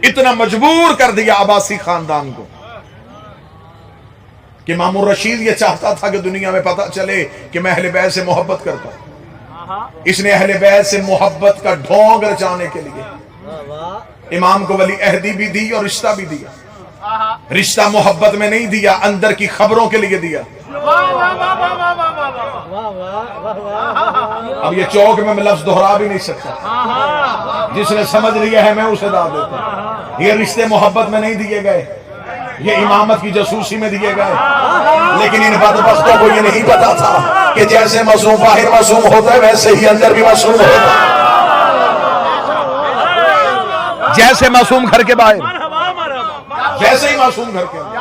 اتنا مجبور کر دیا عباسی خاندان کو کہ امام الرشید یہ چاہتا تھا کہ دنیا میں پتہ چلے کہ میں اہل بیت سے محبت کرتا ہوں۔ اس نے اہل بیت سے محبت کا ڈھونگ رچانے کے لیے امام کو ولی عہدی بھی دی اور رشتہ بھی دیا۔ رشتہ محبت میں نہیں دیا، اندر کی خبروں کے لیے دیا۔ اب یہ چوک میں لفظ دہرا بھی نہیں سکتا، جس نے سمجھ لیا ہے میں اسے دا دیتا ہوں۔ یہ رشتے محبت میں نہیں دیے گئے، یہ امامت کی جاسوسی میں دیے گئے۔ لیکن ان بدبختوں کو یہ نہیں پتا تھا کہ جیسے معصوم باہر معصوم ہوتا ہے ویسے ہی اندر بھی معصوم ہوتا ہے، جیسے معصوم گھر کے باہر ویسے ہی معصوم گھر کے اندر۔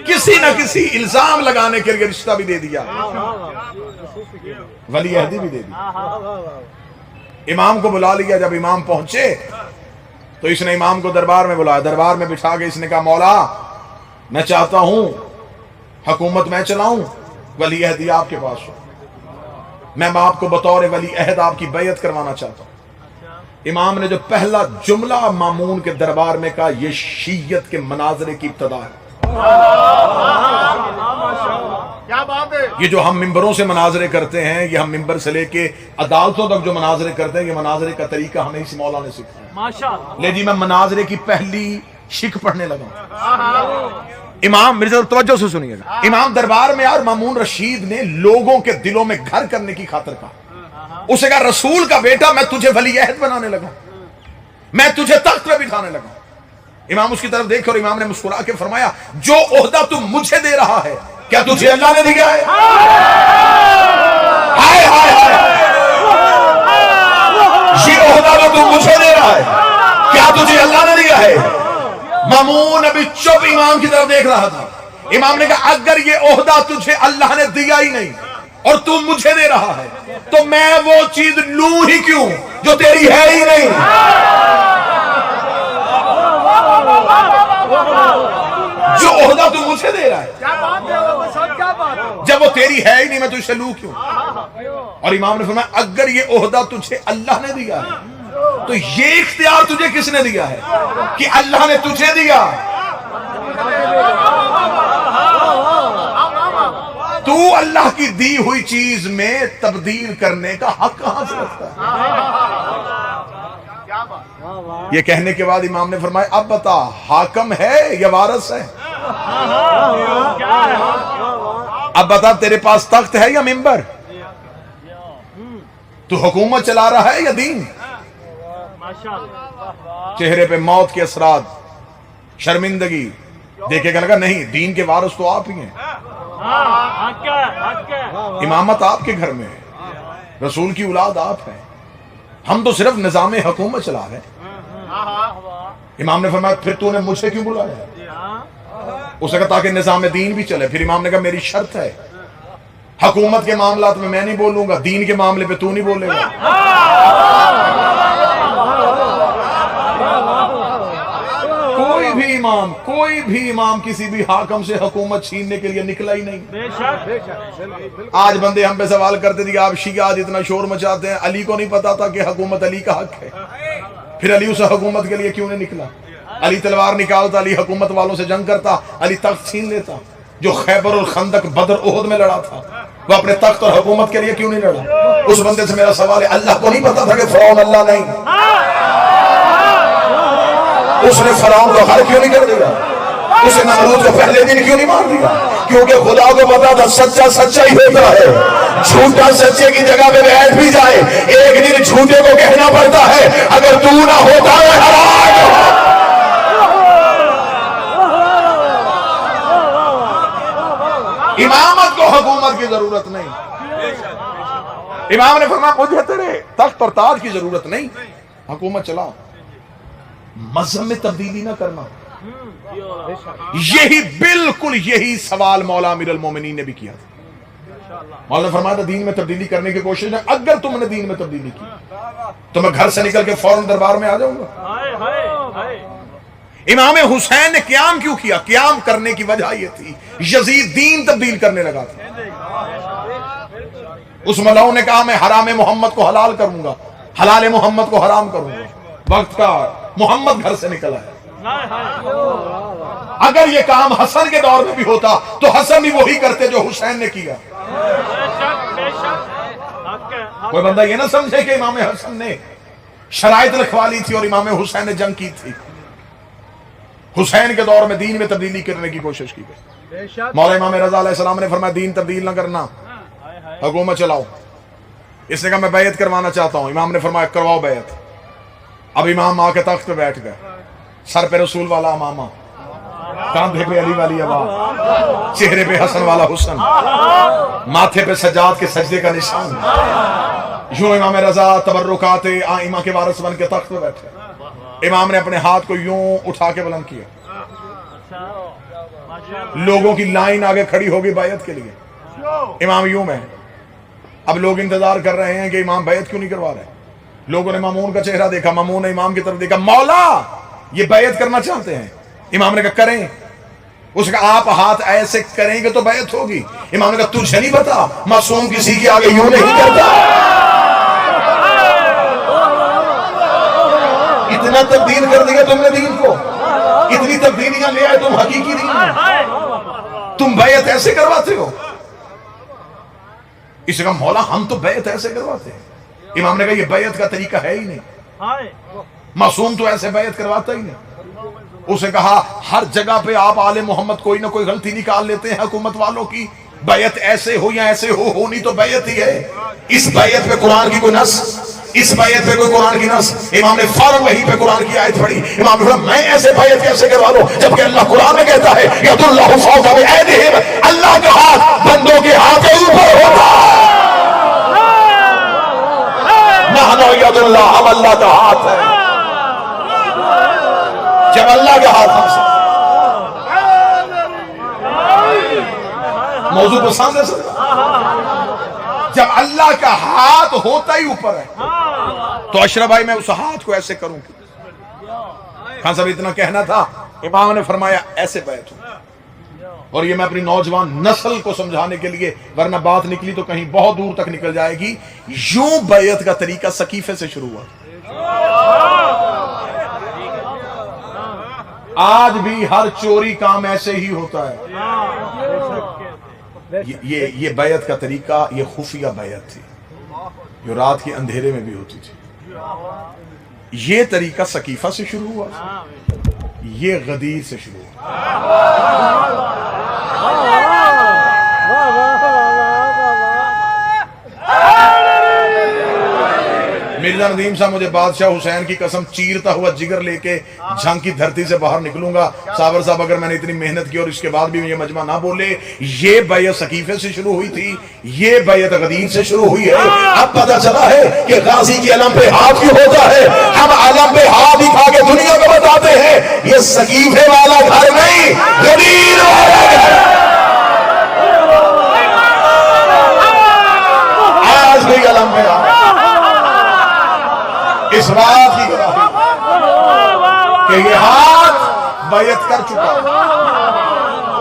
کسی نہ کسی الزام لگانے کے لیے رشتہ بھی دے دیا، ولی عہدی بھی دے دی۔ امام کو بلا لیا، جب امام پہنچے تو اس نے امام کو دربار میں بلایا، دربار میں بٹھا کے اس نے کہا مولا میں چاہتا ہوں حکومت میں چلاؤں، ولی عہدی آپ کے پاس ہو، میں آپ کو بطور ولی عہد آپ کی بیعت کروانا چاہتا ہوں۔ امام نے جو پہلا جملہ مامون کے دربار میں کہا، یہ شیعت کے مناظرے کی ابتدا ہے۔ یہ جو ہم ممبروں سے مناظرے کرتے ہیں، یہ ہم ممبر سے لے کے عدالتوں تک جو مناظرے کرتے ہیں، یہ مناظرے کا طریقہ ہمیں اس مولا نے سکھایا۔ لے جی میں مناظرے کی پہلی شک پڑھنے لگا۔ امام میری طرف توجہ سے سنیے گا، امام دربار میں اور مامون رشید نے لوگوں کے دلوں میں گھر کرنے کی خاطر کہا، اسے کہا رسول کا بیٹا میں تجھے ولی عہد بنانے لگا، میں تجھے تخت پہ بٹھانے لگا۔ امام اس کی طرف دیکھ اور امام نے مسکرا کے فرمایا، جو عہدہ تم مجھے دے رہا ہے کیا تجھے اللہ نے دیا ہے؟ ہائے ہائے ہائے، یہ عہدہ جو تم مجھے دے رہا ہے کیا تجھے اللہ نے دیا ہے؟ مامون ابھی چپ امام کی طرف دیکھ رہا تھا۔ امام نے کہا اگر یہ عہدہ تجھے اللہ نے دیا ہی نہیں اور تم مجھے دے رہا ہے تو میں وہ چیز لوں ہی کیوں جو تیری ہے ہی نہیں۔ جو عہدہ تم مجھے دے رہا ہے جب وہ تیری ہے ہی نہیں میں تجھے لوں کیوں؟ اور امام نے فرمایا اگر یہ عہدہ تجھے اللہ نے دیا ہے تو یہ اختیار تجھے کس نے دیا ہے کہ اللہ نے تجھے دیا؟ تو اللہ کی دی ہوئی چیز میں تبدیل کرنے کا حق کہاں سے رکھتا ہے؟ یہ کہنے کے بعد امام نے فرمایا اب بتا حاکم ہے یا وارث ہے؟ اب بتا تیرے پاس تخت ہے یا منبر؟ تو حکومت چلا رہا ہے یا دین؟ چہرے پہ موت کے اثرات، شرمندگی دیکھے گا، لگا نہیں دین کے وارث تو آپ ہی ہیں، امامت آپ کے گھر میں ہے، رسول کی اولاد آپ ہیں، ہم تو صرف نظام حکومت چلا رہے ہیں۔ امام نے فرمایا پھر تو نے مجھے کیوں بلایا؟ اس نے کہا تاکہ نظام دین بھی چلے۔ پھر امام نے کہا میری شرط ہے حکومت کے معاملات میں نہیں بولوں گا، دین کے معاملے پہ تو نہیں بولے گا۔ کوئی بھی امام کسی بھی حاکم سے حکومت چھیننے کے لیے نکلا ہی نہیں۔ آج بندے ہم پہ سوال کرتے تھے کہ آپ شیعہ آج اتنا شور مچاتے ہیں، علی کو نہیں پتا تھا کہ حکومت علی کا حق ہے، پھر علی اس حکومت کے لیے کیوں نہیں نکلا؟ علی تلوار نکالتا، علی حکومت والوں سے جنگ کرتا، علی تخت چھین لیتا۔ جو خیبر اور خندق بدر احد میں لڑا تھا وہ اپنے تخت اور حکومت کے لیے کیوں نہیں لڑا؟ اس بندے سے میرا سوال ہے اللہ کو نہیں پتا تھا کہ فرعون اللہ نہیں؟ اس نے فرعون کو ہر کیوں نہیں کر دیا؟ اسے نمرود کو پہلے دن کیوں نہیں مار دیا؟ کیونکہ خدا کو پتا تھا سچا سچا ہی ہوتا ہے، جھوٹا سچے کی جگہ پہ بیٹھ بھی جائے ایک دن جھوٹے کو کہنا پڑتا ہے اگر تو نہ ہوتا ہے ہلاک۔ امامت کو حکومت کی ضرورت نہیں۔ امام نے فرمایا مجھے تیرے تخت اور تاج کی ضرورت نہیں، حکومت چلاؤ، مذہب میں تبدیلی نہ کرنا۔ یہی سوال مولا امیر المومنین نے بھی کیا تھا۔ مولا نے فرمایا دین میں تبدیلی کرنے کی کوشش ہے، اگر تم نے دین میں تبدیلی کی تو میں گھر سے نکل کے فوراً دربار میں آ جاؤں گا۔ امام حسین نے قیام کیوں کیا؟ قیام کرنے کی وجہ یہ تھی یزید دین تبدیل کرنے لگا تھا۔ اس ملاؤں نے کہا میں حرام محمد کو حلال کروں گا، حلال محمد کو حرام کروں گا۔ وقت کا محمد گھر سے نکلا ہے. اگر یہ کام حسن کے دور میں بھی ہوتا تو حسن بھی وہی کرتے جو حسین نے کیا. کوئی بندہ یہ نہ سمجھے کہ امام حسن نے شرائط رکھوا لی تھی اور امام حسین نے جنگ کی تھی. حسین کے دور میں دین میں تبدیلی کرنے کی کوشش کی گئی. مولا امام رضا علیہ السلام نے فرمایا دین تبدیل نہ کرنا, حکومت چلاؤ. اس نے کہا میں بیعت کروانا چاہتا ہوں. امام نے فرمایا کرواؤ بیعت. اب امام آ کے تخت پہ بیٹھ گئے, سر پہ رسول والا امامہ, کاندھے پہ علی والی عبا, چہرے پہ حسن والا حسن, ماتھے پہ سجاد کے سجدے کا نشان. یوں امام رضا تبرکات آئمہ کے وارث بن کے تخت پہ بیٹھے. امام نے اپنے ہاتھ کو یوں اٹھا کے بلند کیا. لوگوں کی لائن آگے کھڑی ہوگی بیعت کے لیے. امام یوں میں. اب لوگ انتظار کر رہے ہیں کہ امام بیعت کیوں نہیں کروا رہے. لوگوں نے مامون کا چہرہ دیکھا, مامون نے امام کی طرف دیکھا, مولا یہ بیعت کرنا چاہتے ہیں. امام نے کہا کریں. اس کا آپ ہاتھ ایسے کریں گے تو بیعت ہوگی. امام نے کہا تجھے نہیں پتا معصوم کسی کے آگے یوں نہیں کرتا. اتنا تبدیل کر دیا تم نے دین کو, اتنی تبدیلیاں لے آئے تم حقیقی دین میں. تم بیعت ایسے کرواتے ہو. اس کا مولا ہم تو بیعت ایسے کرواتے ہیں. امام نے کہا یہ بیعت کا طریقہ ہے ہی نہیں. معصوم تو ایسے بیعت کرواتا ہی نہیں. اسے کہا ہر جگہ پہ آپ آل محمد کوئی نہ کوئی غلطی نکال لیتے ہیں حکومت والوں کی. بیعت ایسے ہو یا ایسے ہونی تو بیعت ہی ہے. اس بیعت پہ قرآن کی کوئی نص, اس بیعت پہ کوئی قرآن کی نص. امام نے فوراً وہی پہ قرآن کی آیت پڑھی. امام نے کہا میں ایسے بیعت کیسے کروا لوں جبکہ اللہ قرآن میں کہتا ہے ید اللہ فوق ایدیہم, اللہ کا ہاتھ بندوں کے ہاتھ کے اوپر ہوتا ہے. نحن ید اللہ, ہم اللہ کا ہاتھ ہے. جب اللہ کا ہاتھ ہم سے موضوع پسند ہے سر, جب اللہ کا ہاتھ ہوتا ہی اوپر ہے تو اشرف بھائی میں اس ہاتھ کو ایسے کروں. خان صاحب اتنا کہنا تھا. امام نے فرمایا ایسے بیعت ہو. اور یہ میں اپنی نوجوان نسل کو سمجھانے کے لیے, ورنہ بات نکلی تو کہیں بہت دور تک نکل جائے گی. یوں بیعت کا طریقہ سقیفے سے شروع ہوا. آج بھی ہر چوری کام ایسے ہی ہوتا ہے. یہ بیعت کا طریقہ یہ خفیہ بیعت تھی جو رات کے اندھیرے میں بھی ہوتی تھی. یہ طریقہ سقیفہ سے شروع ہوا, یہ غدیر سے شروع ہوا. مرزا ندیم صاحب مجھے بادشاہ حسین کی قسم چیرتا ہوا جگر لے کے جھنگ کی دھرتی سے باہر نکلوں گا. صابر صاحب اگر میں نے اتنی محنت کی اور اس کے بعد بھی یہ مجمع نہ بولے. یہ بیعت سقیفے سے شروع ہوئی تھی, یہ بیعت غدیر سے شروع ہوئی ہے. اب پتہ چلا ہے کہ غازی کے علم پہ ہاتھ کیوں ہوتا ہے. ہم علم پہ ہاتھ دکھا کے دنیا کو بتاتے ہیں یہ سقیفے والا گھر نہیں, غدیر والا گھر. آج بھی علم پہ ہاتھ اس بات کی گواہی کہ یہ ہاتھ بیعت کر چکا.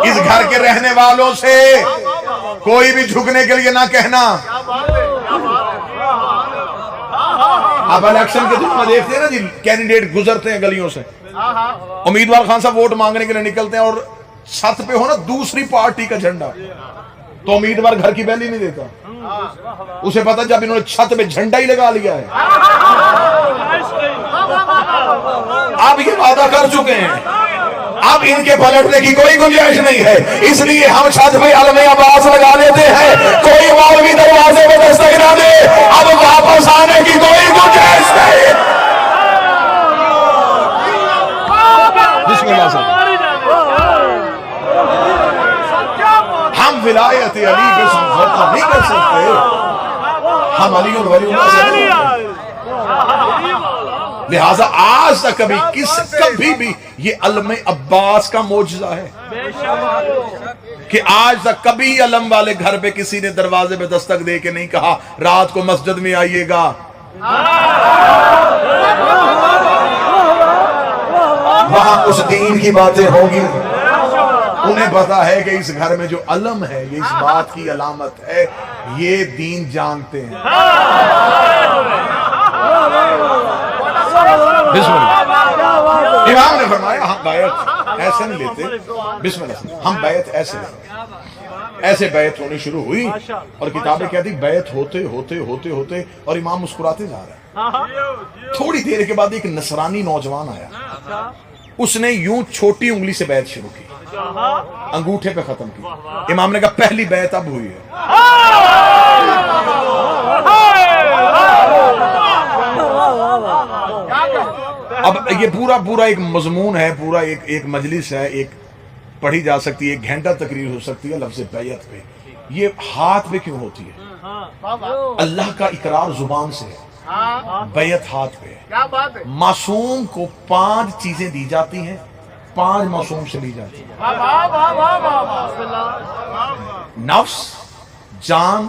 اس گھر کے رہنے والوں سے کوئی بھی جھکنے کے لیے نہ کہنا. اب الیکشن کے دن میں دیکھتے ہیں نا جی, کینڈیڈیٹ گزرتے ہیں گلیوں سے, امیدوار خان صاحب ووٹ مانگنے کے لیے نکلتے ہیں اور چھت پہ ہو نا دوسری پارٹی کا جھنڈا, تو امیدوار گھر کی بیل ہی نہیں دیتا. اسے پتا جب انہوں نے چھت پہ جھنڈا ہی لگا لیا ہے, اب یہ وعدہ کر چکے ہیں, اب ان کے پلٹنے کی کوئی گنجائش نہیں ہے. اس لیے ہم چھت پہ علم عباس لگا لیتے ہیں, کوئی مولوی دروازے پہ دستک نہ دے, اب واپس آنے کی کوئی گنجائش نہیں. بسم اللہ صاحب. ہم ولایت علی پہ سمجھوتا نہیں کر سکتے, ہم علی اور ولی اللہ سے نہیں. لہٰذا آج تک کبھی بھی یہ علم عباس کا معجزہ ہے کہ آج تک کبھی علم والے گھر پہ کسی نے دروازے پہ دستک دے کے نہیں کہا رات کو مسجد میں آئیے گا. وہاں اس دین کی باتیں ہوگی. انہیں پتا ہے کہ اس گھر میں جو علم ہے یہ اس بات کی علامت ہے یہ دین جانتے ہیں. بسم اللہ. امام نے فرمایا ہم بیعت ایسے نہیں لیتے، بسم اللہ، ہم بیعت ایسے لیتے، ایسے بیعت ہونی شروع ہوئی اور کتابیں کہتی بیعت ہوتے ہوتے ہوتے ہوتے اور امام مسکراتے جا رہے ہیں۔ تھوڑی دیر کے بعد ایک نصرانی نوجوان آیا، اس نے یوں چھوٹی انگلی سے بیعت شروع کی، انگوٹھے پہ ختم کی۔ امام نے کہا پہلی بیعت اب ہوئی ہے۔ اب یہ پورا ایک مضمون ہے، پورا ایک مجلس ہے، ایک پڑھی جا سکتی ہے، ایک گھنٹہ تقریر ہو سکتی ہے لفظ بیعت پہ۔ یہ ہاتھ پہ کیوں ہوتی ہے؟ اللہ کا اقرار زبان سے ہے، بیعت ہاتھ پہ ہے۔ معصوم کو 5 چیزیں دی جاتی ہیں، 5 معصوم سے لی جاتی ہیں، نفس، جان،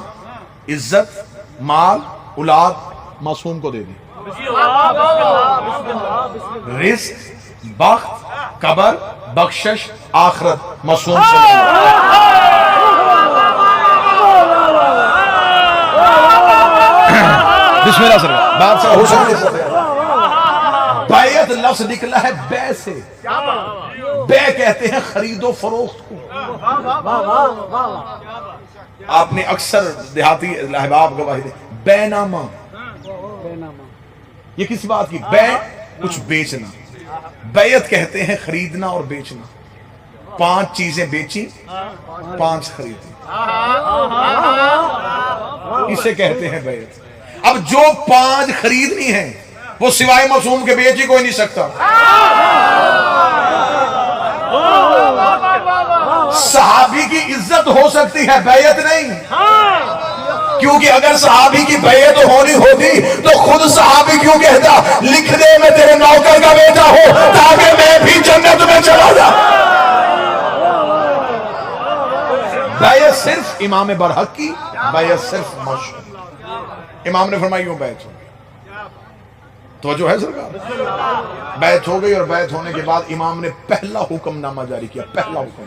عزت، مال، اولاد معصوم کو دے دی، رزق، بخت، قبر، بخشش، آخرت معصوم سے لی بسم اللہ سر بات سے ہو سکتے۔ بیعت لفظ نکلا ہے بے سے، بے کہتے ہیں خرید و فروخت کو۔ آپ نے اکثر دیہاتی احباب گواہی دے، بے نامہ، یہ کس بات کی؟ بے کچھ بیچنا، بیعت کہتے ہیں خریدنا اور بیچنا۔ 5 چیزیں بیچی، 5 خریدی، اسے کہتے ہیں بیعت۔ اب جو 5 خریدنی ہیں وہ سوائے معصوم کے بیچ ہی کوئی نہیں سکتا۔ صحابی کی عزت ہو سکتی ہے، بیعت نہیں، کیونکہ اگر صحابی کی بیعت ہونی ہوتی تو خود صحابی کیوں کہتا لکھ دے میں تیرے نوکر کا بیٹا ہوں تاکہ میں بھی جنت میں چلا جاؤں۔ بیعت صرف امام برحق کی، بیعت صرف معصوم۔ امام نے فرمائی ہوں بیعت ہو گئی، توجہ ہے سرکار؟ بیعت ہو گئی اور بیعت ہونے کے بعد امام نے پہلا حکم نامہ جاری کیا، پہلا حکم،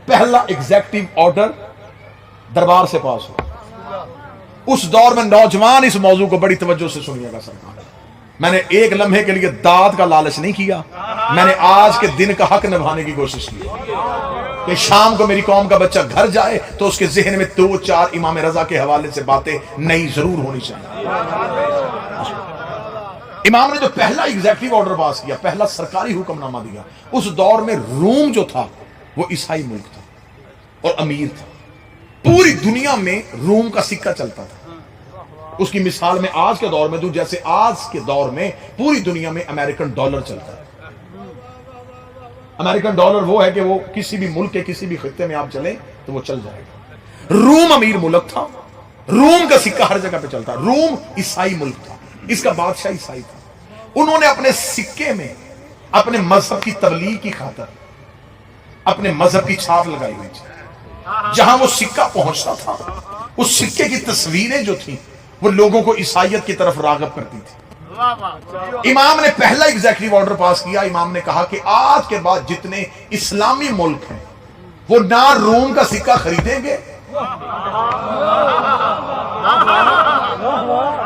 پہلا ایگزیکٹو آرڈر دربار سے پاس ہوا۔ اس دور میں نوجوان اس موضوع کو بڑی توجہ سے سنیے گا سرکار، میں نے ایک لمحے کے لیے داد کا لالچ نہیں کیا، میں نے آج کے دن کا حق نبھانے کی کوشش کی کہ شام کو میری قوم کا بچہ گھر جائے تو اس کے ذہن میں 2-4 امام رضا کے حوالے سے باتیں نئی ضرور ہونی چاہیے۔ امام نے جو پہلا ایگزیکٹو آرڈر پاس کیا، پہلا سرکاری حکم نامہ دیا، اس دور میں روم جو تھا وہ عیسائی ملک تھا اور امیر تھا، پوری دنیا میں روم کا سکہ چلتا تھا۔ اس کی مثال میں آج کے دور میں دوں، جیسے آج کے دور میں پوری دنیا میں امریکن ڈالر چلتا ہے۔ امریکن ڈالر وہ ہے کہ وہ کسی بھی ملک کے کسی بھی خطے میں آپ چلیں تو وہ چل جائے گا۔ روم امیر ملک تھا، روم کا سکہ ہر جگہ پہ چلتا، روم عیسائی ملک تھا، اس کا بادشاہ عیسائی تھا۔ انہوں نے اپنے سکے میں اپنے مذہب کی تبلیغ کی خاطر اپنے مذہب کی چھاپ لگائی ہوئی تھی۔ جہاں وہ سکہ پہنچتا تھا اس سکے کی تصویریں جو تھیں وہ لوگوں کو عیسائیت کی طرف راغب کرتی تھی۔ امام نے پہلا ایگزیکٹو آرڈر پاس کیا، امام نے کہا کہ آج کے بعد جتنے اسلامی ملک ہیں وہ نہ روم کا سکہ خریدیں گے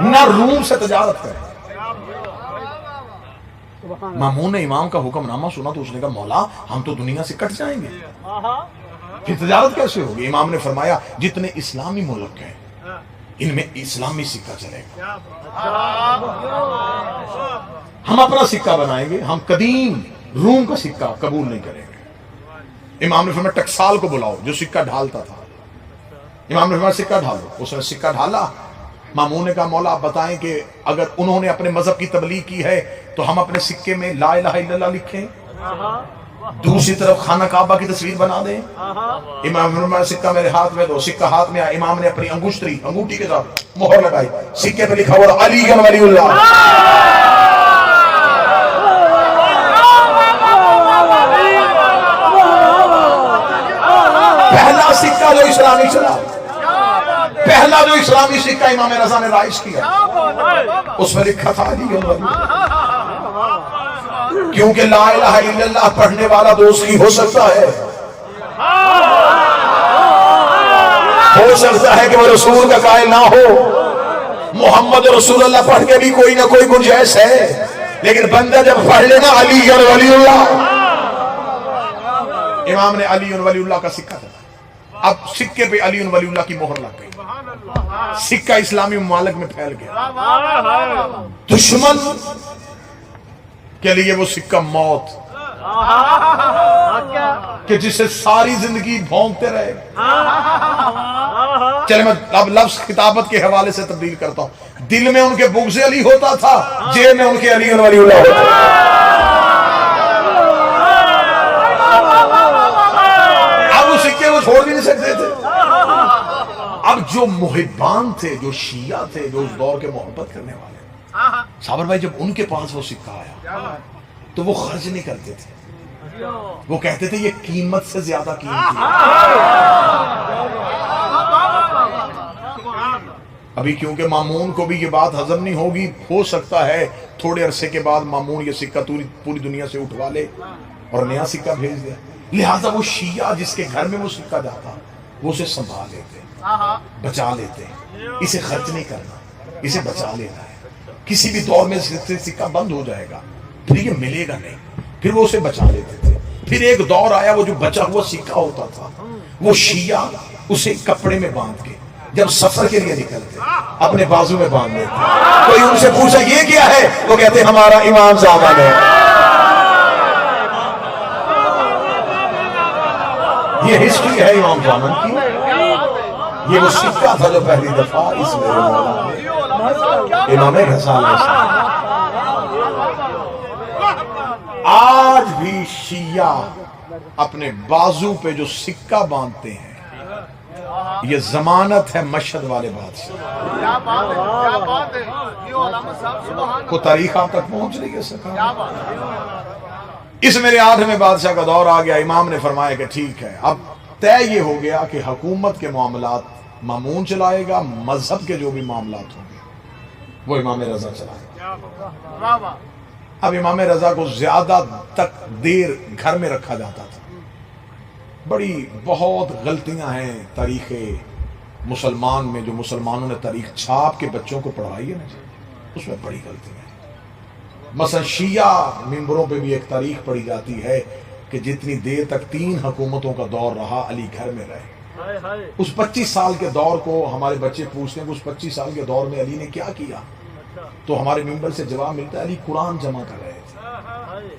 نہ روم سے تجارت کریں۔ مامون نے امام کا حکم نامہ سنا تو اس نے کہا مولا ہم تو دنیا سے کٹ جائیں گے، پھر تجارت کیسے ہوگی؟ امام نے فرمایا جتنے اسلامی ملک ہیں ان میں اسلامی سکہ چلے گا، ہم اپنا سکہ بنائیں گے، ہم قدیم روم کا سکہ قبول نہیں کریں گے۔ امام نے فرمایا ٹکسال کو بلاؤ جو سکہ ڈھالتا تھا۔ امام نے فرمایا سکہ ڈھالو، اس نے سکہ ڈھالا۔ مامون نے کہا مولا آپ بتائیں کہ اگر انہوں نے اپنے مذہب کی تبلیغ کی ہے تو ہم اپنے سکے میں لا الہ الا اللہ لکھیں، دوسری طرف خانہ کعبہ کی تصویر بنا دیں؟ امام نے فرمایا سکہ میرے ہاتھ میں دو۔ سکہ ہاتھ میں آیا، امام نے اپنی انگوٹھی کے ساتھ مہر لگائی، سکے پہ لکھا ہوا علی ولی اللہ۔ پہلا سکہ جو اسلامی چلا، پہلا جو اسلامی سکہ امام رضا نے رائج کیا اس میں لکھا تھا علی ولی اللہ، کیونکہ لا الہ الا اللہ پڑھنے والا دوست کی ہو سکتا ہے کہ وہ رسول کا قائل نہ ہو، محمد رسول اللہ پڑھ کے بھی کوئی نہ کوئی گنجائش ہے، لیکن بندہ جب پڑھ لینا علی اور ولی اللہ، امام نے علی اور ولی اللہ کا سکہ تھا، اب سکے پہ علی اور ولی اللہ کی مہر لگ گئی، سکہ اسلامی ممالک میں پھیل گیا، دشمن کے لیے وہ سکہ موت کہ جسے ساری زندگی بھونکتے رہے۔ چلے میں اب لفظ خطابت کے حوالے سے تبدیل کرتا ہوں، دل میں ان کے بغض علی ہوتا تھا، جیب میں ان کے علی اور ولی اللہ ہوتا تھا۔ اب وہ سکے وہ چھوڑ بھی نہیں سکتے تھے۔ اب جو محبان تھے، جو شیعہ تھے، جو اس دور کے محبت کرنے والے، صابر بھائی جب ان کے پاس وہ سکہ آیا تو وہ خرچ نہیں کرتے تھے، وہ کہتے تھے یہ قیمت سے زیادہ قیمتی ہے۔ ابھی کیونکہ مامون کو بھی یہ بات ہضم نہیں ہوگی، ہو سکتا ہے تھوڑے عرصے کے بعد مامون یہ سکہ پوری دنیا سے اٹھوا لے اور نیا سکہ بھیج دے، لہٰذا وہ شیعہ جس کے گھر میں وہ سکہ جاتا وہ اسے سنبھال لیتے، بچا لیتے، اسے خرچ نہیں کرنا، اسے بچا لینا ہے، کسی بھی دور میں سکہ بند ہو جائے گا پھر یہ ملے گا نہیں، پھر وہ اسے بچا لیتے تھے۔ پھر ایک دور آیا وہ جو بچا ہوا سکہ ہوتا تھا وہ شیعہ اسے کپڑے میں باندھ کے جب سفر کے لیے نکلتے اپنے بازو میں باندھ لیتے، کوئی ان سے پوچھا یہ کیا ہے، وہ کہتے ہمارا امام زامن ہے۔ یہ ہسٹری ہے امام زامن کی، یہ وہ سکہ تھا جو پہلی دفعہ اس میرے مولا نے امام رضا علیہ السلام۔ آج بھی شیعہ اپنے بازو پہ جو سکہ باندھتے ہیں یہ ضمانت ہے مشہد والے بادشاہ کو، تاریخ آپ تک پہنچ رہی ہے سکہ۔ اس میرے 8ویں بادشاہ کا دور آ گیا، امام نے فرمایا کہ ٹھیک ہے، اب طے یہ ہو گیا کہ حکومت کے معاملات مامون چلائے گا، مذہب کے جو بھی معاملات ہوں گے وہ امام رضا چلائے گا۔ اب امام رضا کو زیادہ تک دیر گھر میں رکھا جاتا تھا، بہت غلطیاں ہیں تاریخ مسلمان میں، جو مسلمانوں نے تاریخ چھاپ کے بچوں کو پڑھائی ہے نا، اس میں بڑی غلطیاں ہیں۔ مثلا شیعہ ممبروں پہ بھی ایک تاریخ پڑھی جاتی ہے کہ جتنی دیر تک 3 حکومتوں کا دور رہا علی گھر میں رہے، اس 25 سال کے دور کو ہمارے بچے پوچھتے ہیں کہ اس 25 سال کے دور میں علی نے کیا کیا، تو ہمارے ممبر سے جواب ملتا ہے علی قرآن جمع کر رہے تھے۔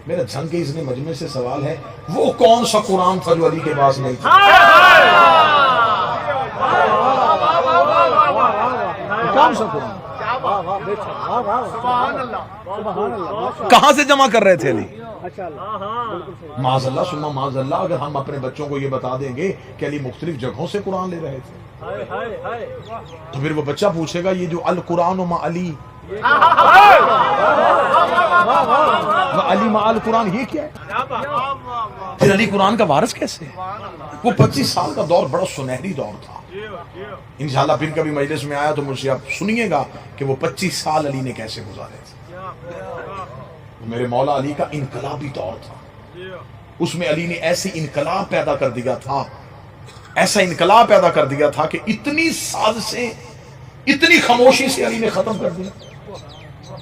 میرا جھنگ کے اس نے مجمع سے سوال ہے وہ کون سا قرآن تھا جو علی کے پاس نہیں تھا؟ کہاں سے جمع کر رہے تھے علی؟ معاذ اللہ ثم معاذ اللہ، اگر ہم اپنے بچوں کو یہ بتا دیں گے کہ علی مختلف جگہوں سے قرآن لے رہے تھے تو پھر وہ بچہ پوچھے گا یہ جو القرآن مع علی علی مع القرآن یہ کیا ہے؟ پھر علی قرآن کا وارث کیسے ہے؟ وہ 25 سال کا دور بڑا سنہری دور تھا، انشاءاللہ پھر کبھی مجلس میں آیا تو مجھ سے آپ سنیے گا کہ وہ 25 سال علی نے کیسے گزارے تھے۔ میرے مولا علی کا انقلابی دور تھا، اس میں علی نے ایسی انقلاب پیدا کر دیا تھا، ایسا انقلاب پیدا کر دیا تھا کہ اتنی سازشیں اتنی خاموشی سے علی نے ختم کر دیا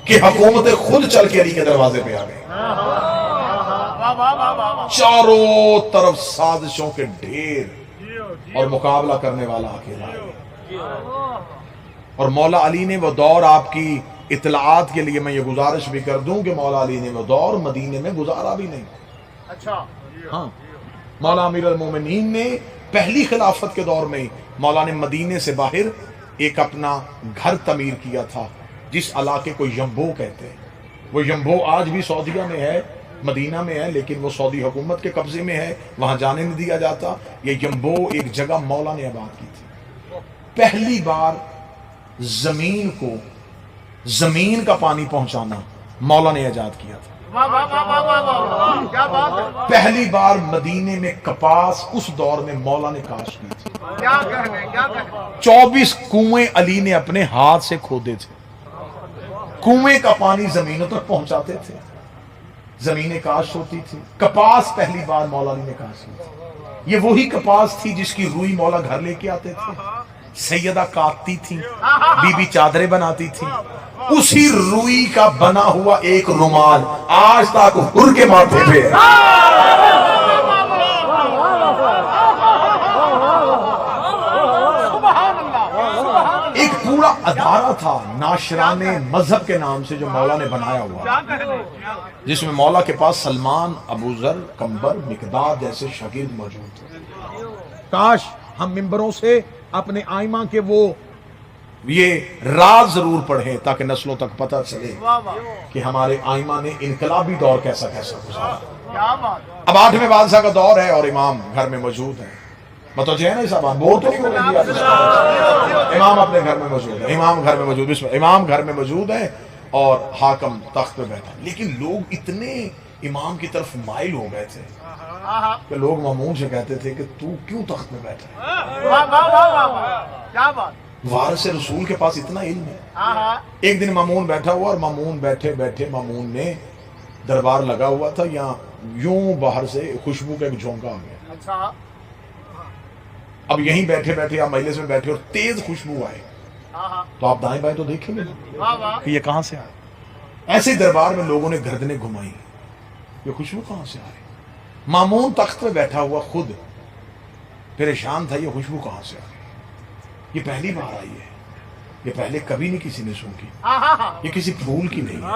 کہ حکومتیں خود چل کے علی کے دروازے پہ آ گئی، چاروں طرف سازشوں کے ڈھیر اور مقابلہ کرنے والا اکیلا ہے۔ اور مولا علی نے وہ دور، آپ کی اطلاعات کے لیے میں یہ گزارش بھی کر دوں کہ مولا علی نے وہ دور مدینے میں گزارا بھی نہیں۔ ہاں، مولا امیر المومنین نے پہلی خلافت کے دور میں مولا نے مدینے سے باہر ایک اپنا گھر تعمیر کیا تھا جس علاقے کو یمبو کہتے ہیں۔ وہ یمبو آج بھی سعودیہ میں ہے، مدینہ میں ہے، لیکن وہ سعودی حکومت کے قبضے میں ہے، وہاں جانے نہیں دیا جاتا۔ یہ یمبو ایک جگہ مولا نے آباد کی تھی۔ پہلی بار زمین کا پانی پہنچانا مولا نے ایجاد کیا تھا۔ پہلی بار مدینے میں کپاس اس دور میں مولا نے کاشت کی تھی۔ 24 کنویں علی نے اپنے ہاتھ سے کھودے تھے، کنویں کا پانی زمینوں تک پہنچاتے تھے، زمینیں کاشت ہوتی تھی۔ کپاس پہلی بار مولا علی نے کاشت کی تھی۔ یہ وہی کپاس تھی جس کی روئی مولا گھر لے کے آتے تھے، سیدہ کاٹتی تھی، بی بی چادریں بناتی تھی، اسی روئی کا بنا ہوا ایک رومال آج تک حر کے ماتھے پہ ہے۔ ایک پورا ادارہ تھا ناشران مذہب کے نام سے جو مولا نے بنایا ہوا، جس میں مولا کے پاس سلمان، ابو ذر، کمبر، مقداد جیسے شاگرد موجود تھے۔ کاش ہم ممبروں سے اپنے آئمہ کے وہ یہ راز ضرور پڑھیں تاکہ نسلوں تک پتہ چلے کہ ہمارے آئمہ نے انقلابی دور کیسا گزارا۔ اب 8ویں بادشاہ کا دور ہے اور امام گھر میں موجود ہے۔ متوجہ ہے نا صاحب، بہت نہیں ہو رہی، امام اپنے گھر میں موجود ہے، امام گھر میں موجود ہے، امام گھر میں موجود ہے اور حاکم تخت پہ بیٹھا۔ لیکن لوگ اتنے امام کی طرف مائل ہو گئے تھے کہ لوگ مامون سے کہتے تھے کہ تو کیوں تخت میں بیٹھا ہے؟ وارث رسول کے پاس اتنا علم ہے۔ ایک دن مامون بیٹھا ہوا اور مامون بیٹھے بیٹھے مامون نے دربار لگا ہوا تھا، یہاں یوں باہر سے خوشبو کا ایک جھونکا آ گیا۔ اب یہیں بیٹھے بیٹھے آپ مجلس میں بیٹھے اور تیز خوشبو آئے تو آپ دائیں بائیں تو دیکھیں گے کہ یہ کہاں سے آئے۔ ایسے دربار میں لوگوں نے گردنیں گھمائی، یہ خوشبو کہاں سے آئے؟ مامون تخت پہ بیٹھا ہوا خود پریشان تھا، یہ خوشبو کہاں سے آئی؟ یہ پہلی بار آئی ہے، یہ پہلے کبھی نہیں کسی نے سونگی، یہ کسی پھول کی نہیں ہے،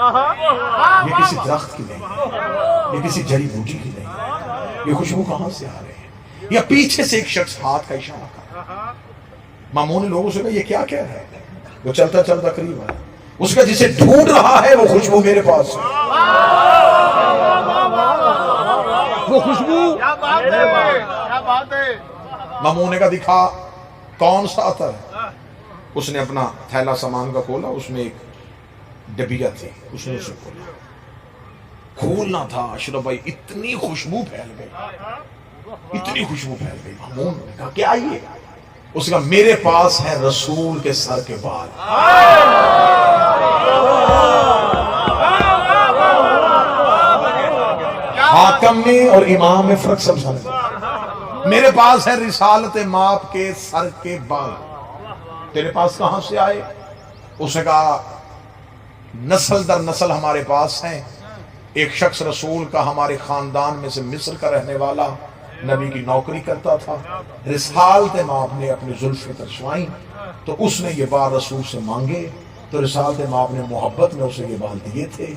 یہ کسی درخت کی نہیں ہے، یہ کسی جڑی بوٹی کی نہیں ہے، یہ خوشبو کہاں سے آ رہی ہے؟ یا پیچھے سے ایک شخص ہاتھ کا اشارہ کر۔ مامون نے لوگوں سے کہا یہ کیا کہہ رہا ہے؟ وہ چلتا چلتا قریب آیا، اس کا جسے ڈھونڈ رہا ہے وہ خوشبو میرے پاس ہے۔ وہ خوشبو مامون نے کہا دکھا کون سا عطر ہے؟ اس نے اپنا تھیلا سامان کا کھولا، اس میں ایک ڈبیا تھی، اس نے اسے کھولا۔ کھولنا تھا اشرف بھائی، اتنی خوشبو پھیل گئی، اتنی خوشبو پھیل گئی۔ مامون نے کہا کیا یہ؟ اس کا میرے پاس ہے رسول کے سر کے بال۔ حاکم نے اور امام میں فرق سمجھانا، میرے پاس ہے رسالت ماپ کے سر کے بال، تیرے پاس کہاں سے آئے؟ اس نے کہا نسل در نسل ہمارے پاس ہیں، ایک شخص رسول کا ہمارے خاندان میں سے مصر کا رہنے والا نبی کی نوکری کرتا تھا، رسالت ماپ نے اپنی زلفیں ترشوائیں تو اس نے یہ بال رسول سے مانگے تو رسالت ماپ نے محبت میں اسے یہ بال دیے تھے۔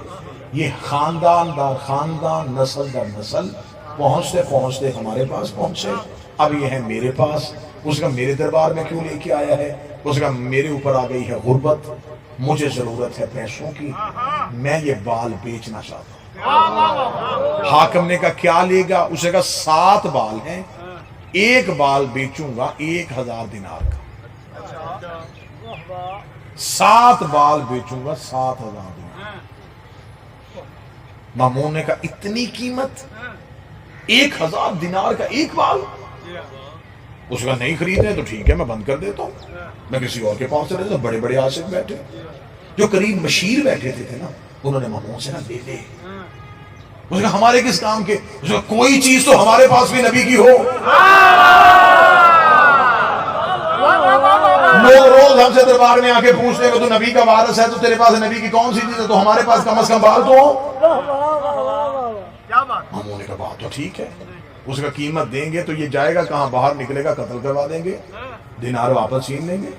یہ خاندان در خاندان، نسل در نسل پہنچتے پہنچتے ہمارے پاس پہنچے، اب یہ ہے میرے پاس۔ اس کا میرے دربار میں کیوں لے کے آیا ہے؟ اس کا میرے اوپر آ گئی ہے غربت، مجھے ضرورت ہے پیسوں کی، میں یہ بال بیچنا چاہتا ہوں۔ حاکم نے کہا کیا لے گا؟ اسے کہا 7 بال ہیں، ایک بال بیچوں گا 1000 دینار کا، 7 بال بیچوں گا 7000 دینار۔ مامون نے کہا اتنی قیمت، 1000 دینار کا ایک بال؟ اس کا نہیں خریدے تو ٹھیک ہے میں بند کر دیتا ہوں، میں کسی اور کے پاس چلے۔ تو بڑے بڑے عاشق بیٹھے جو قریب مشیر بیٹھے تھے نا، انہوں نے مامون سے نہ لے لے، اس نے ہمارے کس کام کے؟ اس نے کوئی چیز تو ہمارے پاس بھی نبی کی ہو۔ لوگ روز ہم سے دربار میں آ کے پوچھتے ہیں کہ تو نبی کا وارث ہے تو تیرے پاس نبی کی کون سی چیز ہے؟ تو ہمارے پاس کم از کم بال تو ہو۔ مامون نے کہا بات تو ٹھیک ہے، اس کا قیمت دیں گے تو یہ جائے گا کہاں، باہر نکلے گا قتل کروا دیں گے، دینار واپس چھین لیں گے،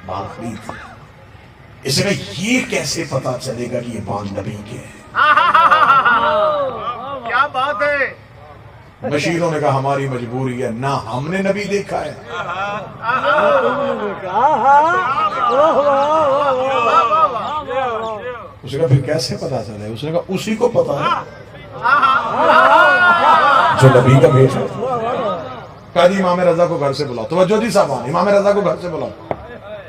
بال خرید۔ اس نے کہا یہ کیسے پتا چلے گا کہ یہ بال نبی کے ہیں؟ کیا بات ہے۔ بشیروں نے کہا ہماری مجبوری ہے، نہ ہم نے نبی دیکھا ہے۔ اس نے کہا پھر کیسے پتا چلے؟ اس نے کہا اسی کو پتا ہے جو نبی کا بیٹا ہے۔ کہا جی امام رضا کو گھر سے بلاؤ، توجہ جی صاحب، امام رضا کو گھر سے بلاؤ۔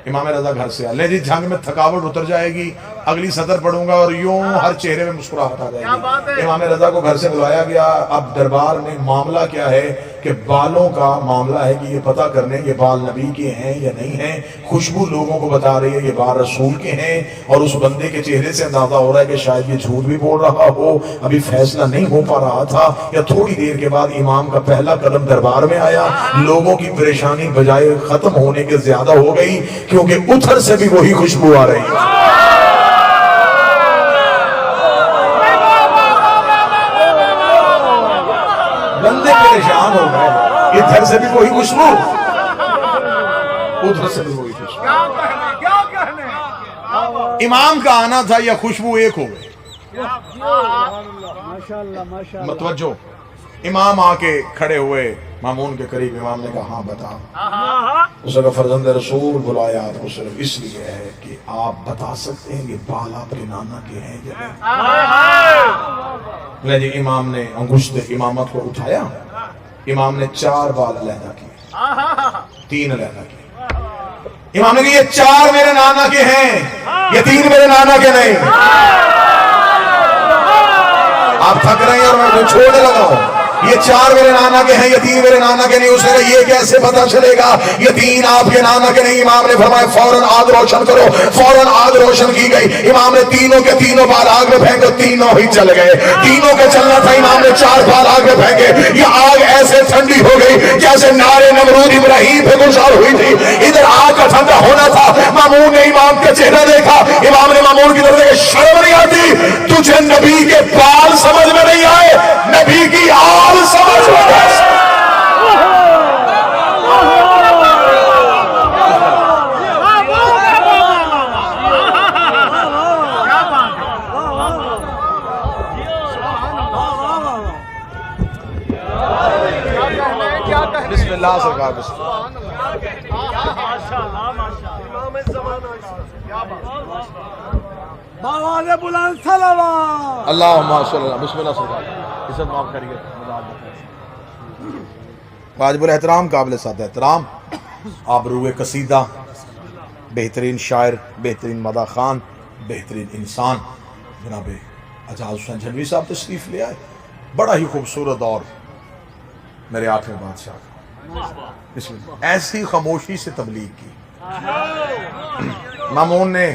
امام رضا گھر سے لے جی، جھنگ میں تھکاوٹ اتر جائے گی، اگلی سطر پڑھوں گا اور یوں ہر چہرے میں مسکراہٹ آ جائے گی۔ امام رضا کو گھر سے بلایا گیا۔ اب دربار میں معاملہ کیا ہے کہ بالوں کا معاملہ ہے کہ یہ پتہ کرنے یہ بال نبی کے ہیں یا نہیں ہیں. خوشبو لوگوں کو بتا رہی ہے یہ بال رسول کے ہیں، اور اس بندے کے چہرے سے اندازہ ہو رہا ہے کہ شاید یہ جھوٹ بھی بول رہا ہو، ابھی فیصلہ نہیں ہو پا رہا تھا. یا تھوڑی دیر کے بعد امام کا پہلا قدم دربار میں آیا. لوگوں کی پریشانی بجائے ختم ہونے کے زیادہ ہو گئی، کیونکہ اتھر سے بھی وہی خوشبو آ رہی ہے. بندے پریشان ہو گئے، ادھر سے بھی وہی خوشبو، ادھر سے بھی وہی خوشبو. امام کا آنا تھا یا خوشبو ایک ہو گئی. متوجہ. امام آ کے کھڑے ہوئے مامون کے قریب. امام نے کہا ہاں بتا. اس نے فرزند رسول بلایا آپ کو صرف اس لیے ہے کہ آپ بتا سکتے ہیں کہ بال آپ کے نانا کے ہیں یا نہیں. جی امام نے انگشت امامت کو اٹھایا. امام نے 4 بال علیحدہ کیے، 3 علیحدہ کیے. امام نے کہا یہ 4 میرے نانا کے ہیں، یہ 3 میرے نانا کے نہیں. آپ تھک رہے ہیں اور میں چھوڑنے لگا ہوں. یہ 4 میرے نانا کے ہیں، یہ 3 میرے نانا کے نہیں. اس نے کہا یہ کیسے پتا چلے گا یہ 3 آپ کے نانا کے نہیں. امام نے فرمایا فوراً آگ روشن کرو. فوراً آگ روشن کی گئی. امام نے تینوں کے تینوں بال آگ میں پھینکے، تینوں ہی چل گئے. تینوں کے چلنا تھا. امام نے 4 بال آگ میں پھینکے. یہ آگ ایسے ٹھنڈی ہو گئی جیسے نارے نمرود ابراہیم پہ گزار ہوئی تھی. ادھر آگ کا ٹھنڈا ہونا تھا. مامون نے امام کا چہرہ دیکھا. امام نے مامون کی طرف دیکھا. شرم نہیں آتی تجھے نبی کے بال سمجھ میں نہیں آئے، نبی کی آل سمجھ میں آئے. بسم اللہ سرکار. بسم اللہم صلی اللہ. بسم اللہ سرکار. عزت معاف کریے. واجب الاحترام قابل ساتھ احترام آبروئے قصیدہ، بہترین شاعر، بہترین مدح خان، بہترین انسان جناب اعجاز حسین جھنوی صاحب تشریف لے آئے. بڑا ہی خوبصورت اور میرے 8ویں بادشاہ اس میں ایسی خاموشی سے تبلیغ کی. مامون نے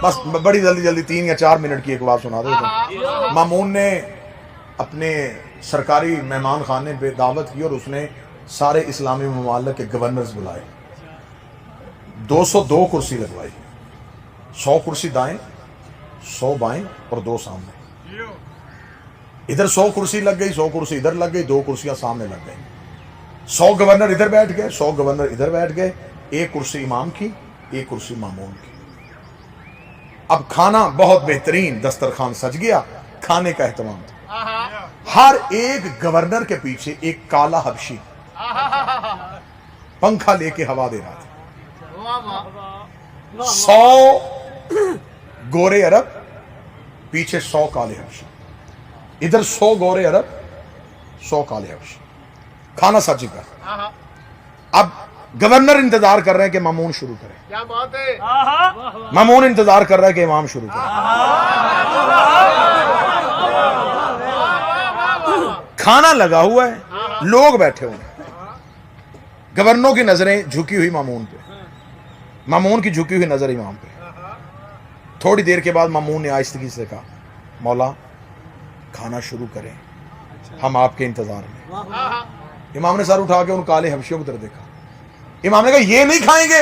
بس بڑی جلدی 3 یا 4 منٹ کی ایک بات سنا دے. مامون نے اپنے سرکاری مہمان خانے پہ دعوت کی اور اس نے سارے اسلامی ممالک کے گورنرز بلائے. 202 کرسی لگوائی. 100 کرسی دائیں، 100 بائیں اور 2 سامنے. ادھر 100 کرسی لگ گئی، 100 کرسی ادھر لگ گئی، 2 کرسیاں سامنے لگ گئی. 100 گورنر ادھر بیٹھ گئے، 100 گورنر ادھر بیٹھ گئے. 1 کرسی امام کی، 1 کرسی مامون کی. اب کھانا بہت بہترین دسترخوان سج گیا. کھانے کا اہتمام تھا. ہر ایک گورنر کے پیچھے ایک کالا حبشی پنکھا لے کے ہوا دے رہا تھا. 100 گورے عرب، پیچھے 100 کالے حبشی. ادھر 100 گورے عرب، 100 کالے حبشی. کھانا سج گیا. اب گورنر انتظار کر رہے ہیں کہ مامون شروع کرے. کیا بات ہے. مامون انتظار کر رہا ہے کہ امام شروع کرے. کھانا لگا ہوا ہے، لوگ بیٹھے ہوئے ہیں. گورنروں کی نظریں جھکی ہوئی مامون پہ، مامون کی جھکی ہوئی نظر امام پہ. تھوڑی دیر کے بعد مامون نے آہستگی سے کہا مولا کھانا شروع کریں، ہم آپ کے انتظار میں. امام نے سر اٹھا کے ان کالے حبشیوں کی طرف دیکھا. امام نے کہا یہ نہیں کھائیں گے.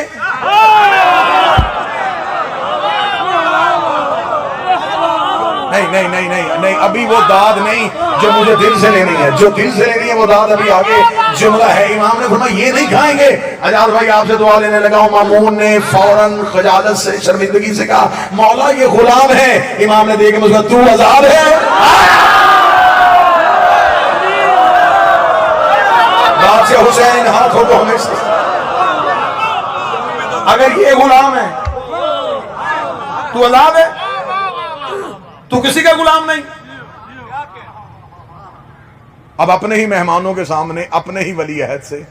نہیں ابھی وہ داد نہیں جو مجھے دل سے لینی ہے. جو دل سے لینی ہے وہ داد ابھی آگے جملہ ہے. امام نے فرمایا یہ نہیں کھائیں گے. اعجاز بھائی آپ سے دعا لینے لگا ہوں. مامون نے فوراً خجالت سے شرمندگی سے کہا مولا یہ غلام ہے. امام نے دیکھا مجھ کو تو آزاد ہے. بادشاہ حسین ہاتھوں کو ہمیں سے اگر یہ غلام ہے تو آزاد ہے، تو کسی کا غلام نہیں. اب اپنے ہی مہمانوں کے سامنے اپنے ہی ولی عہد سے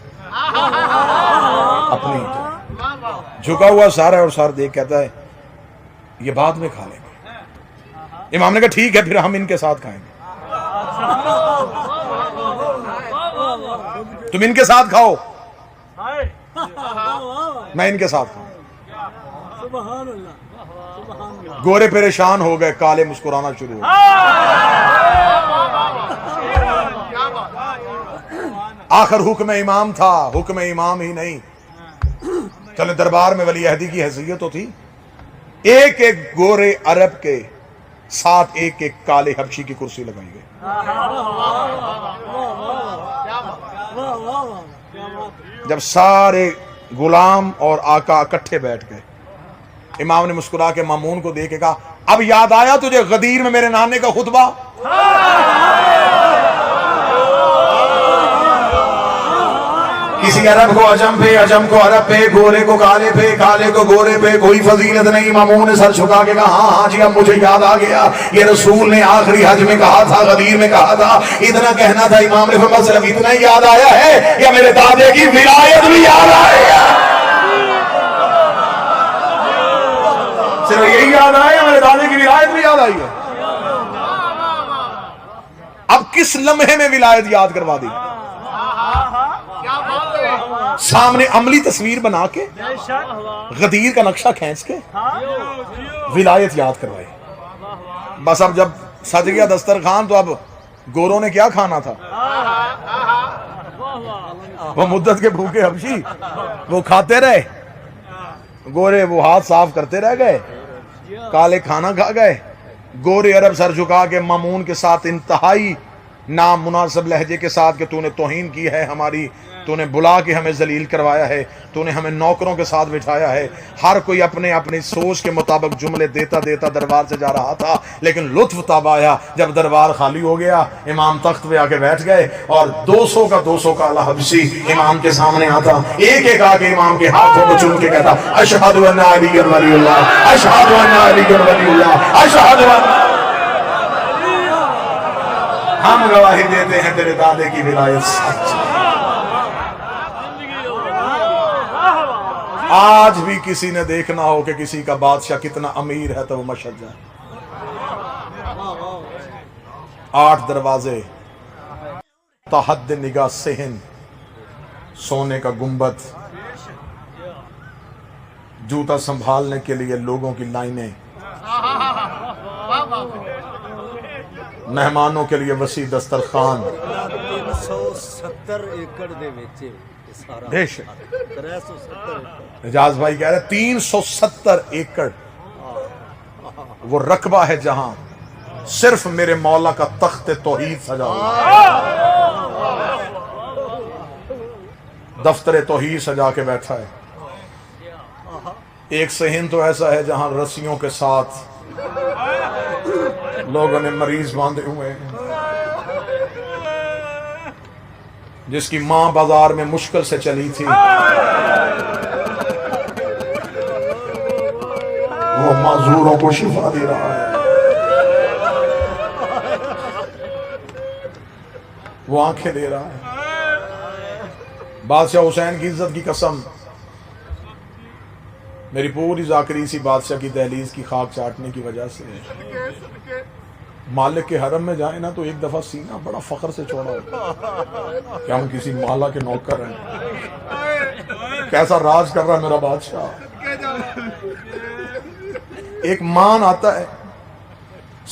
اپنی جھکا ہوا سر ہے اور سر دیکھ کہتا ہے یہ بعد میں کھا لیں گے. امام نے کہا ٹھیک ہے پھر ہم ان کے ساتھ کھائیں گے. تم ان کے ساتھ کھاؤ، میں ان کے ساتھ کھاؤں۔ گورے پریشان ہو گئے، کالے مسکرانا شروع ہو گئے۔ آخر حکم امام تھا، حکم امام ہی نہیں، چلے دربار میں ولی عہدی کی حیثیت تو تھی، ایک ایک گورے عرب کے ساتھ ایک ایک کالے حبشی کی کرسی لگائی گئی۔ جب سارے غلام اور آقا اکٹھے بیٹھ گئے، امام نے مسکرا کے مامون کو دیکھ کے کہا، اب یاد آیا تجھے غدیر میں میرے نانے کا خطبہ؟ کسی عرب کو عجم پہ، عجم کو عرب پہ، گورے کو کالے پہ، کالے کو گورے پہ کوئی فضیلت نہیں۔ مامون نے سر جھکا کے کہا، ہاں ہاں جی اب مجھے یاد آ گیا، یہ رسول نے آخری حج میں کہا تھا، غدیر میں کہا تھا، اتنا کہنا تھا۔ امام نے فرمایا صرف اتنا ہی یاد آیا ہے یا میرے دادے کی ولایت بھی یاد آئی ہے؟ صرف یہی یاد آیا، میرے دادے کی ولایت بھی یاد آئی ہے؟ اب کس لمحے میں ولایت یاد کروا دی؟ سامنے عملی تصویر بنا کے، غدیر کا نقشہ کھینچ کے ولایت یاد کروائی۔ بس اب جب سج گیا دسترخوان تو اب گوروں نے کیا کھانا تھا؟ وہ مدت کے بھوکے حبشی وہ کھاتے رہے، گورے وہ ہاتھ صاف کرتے رہ گئے، کالے کھانا کھا گئے۔ گورے عرب سر جھکا کے مامون کے ساتھ انتہائی نامناسب لہجے کے ساتھ کہ تو نے توہین کی ہے ہماری، تو نے بلا کے ہمیں ذلیل کروایا ہے، تو نے ہمیں نوکروں کے ساتھ بٹھایا ہے۔ ہر کوئی اپنے اپنی سوچ کے مطابق جملے دیتا دیتا دربار سے جا رہا تھا، لیکن لطف تب آیا جب دربار خالی ہو گیا، امام تخت پہ آ کے بیٹھ گئے اور 200 کالا حبشی امام کے سامنے آتا، ایک ایک آ کے امام کے ہاتھوں کو چوم کے کہتا، اشہد ان علی ولی اللہ، اشہد ان علی ولی اللہ، اشہد ان، ہم گواہی دیتے ہیں تیرے دادے کی ولایت سچ۔ آج بھی کسی نے دیکھنا ہو کہ کسی کا بادشاہ کتنا امیر ہے تو وہ مشہد جائے۔ 8 دروازے، تحد نگاہ صحن، سونے کا گنبد، جوتا سنبھالنے کے لیے لوگوں کی لائنیں، مہمانوں کے لیے وسیع دسترخوان۔ 370 ایکڑ دے وچ سارا، بے شک 370 اعجاز بھائی کہہ رہے 370 ایکڑ وہ رقبہ ہے جہاں صرف میرے مولا کا تخت توحید سجا ہوا، دفتر توحید سجا کے بیٹھا ہے۔ ایک صحن تو ایسا ہے جہاں رسیوں کے ساتھ لوگوں نے مریض باندھے ہوئے ہیں، جس کی ماں بازار میں مشکل سے چلی تھی، وہ معذوروں کو شفا دے رہا ہے، وہ آنکھیں دے رہا ہے۔ بادشاہ حسین کی عزت کی قسم، میری پوری ذاکری سی بادشاہ کی دہلیز کی خاک چاٹنے کی وجہ سے مالک کے حرم میں جائیں نا تو ایک دفعہ سینہ بڑا فخر سے چوڑا ہوتا کہ ہم کسی مالا کے نوکر ہیں، کیسا راج کر رہا میرا بادشاہ۔ ایک مان آتا ہے،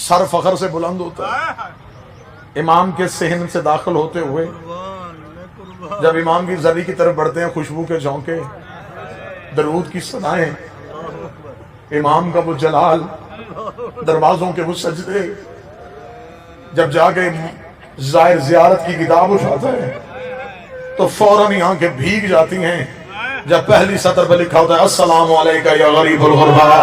سر فخر سے بلند ہوتا ہے۔ امام کے صحن سے داخل ہوتے ہوئے جب امام کی زری کی طرف بڑھتے ہیں، خوشبو کے جھونکے، درود کی صدائیں، امام کا وہ جلال، دروازوں کے وہ سجدے، جب جا کے زائر زیارت کی کتاب اٹھاتا ہے تو فوراً ہی آنکھیں بھیگ جاتی ہیں جب پہلی سطر پہ لکھا ہوتا ہے السلام علیکہ یا غریب الغربا۔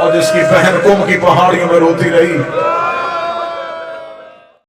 اور جس کی بہن قم کی پہاڑیوں میں روتی رہی،